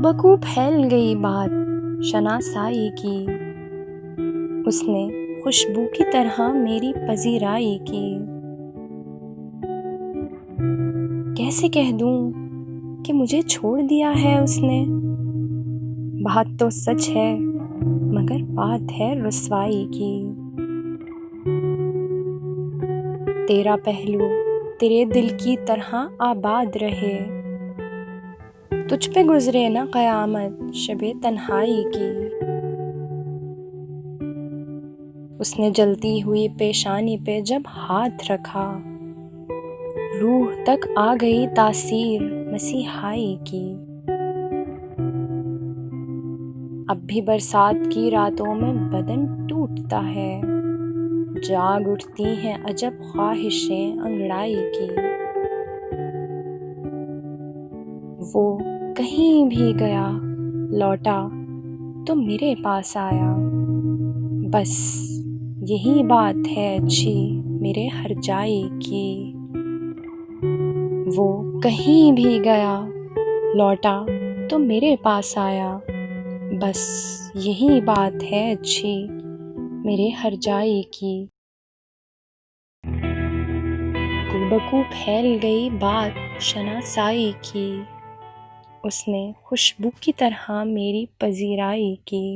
कुबकू फैल गई बात शनासाई की, उसने खुशबू की तरह मेरी पजीराई की। कैसे कह दूं कि मुझे छोड़ दिया है उसने। बात तो सच है मगर बात है रुसवाई की। तेरा पहलू तेरे दिल की तरह आबाद रहे, तुझ पे गुजरे ना क़यामत शबे तन्हाई की। उसने जलती हुई पेशानी पे जब हाथ रखा, रूह तक आ गई तासीर मसीहाई की। अब भी बरसात की रातों में बदन टूटता है, जाग उठती हैं अजब ख्वाहिशें अंगड़ाई की। वो कहीं भी गया लौटा तो मेरे पास आया, बस यही बात है अच्छी मेरे हर जाई की। वो कहीं भी गया लौटा तो मेरे पास आया, बस यही बात है अच्छी मेरे हर जाई की। कुबकू फैल गई बात शनासाई की, उसने खुशबू की तरह मेरी पजीराई की।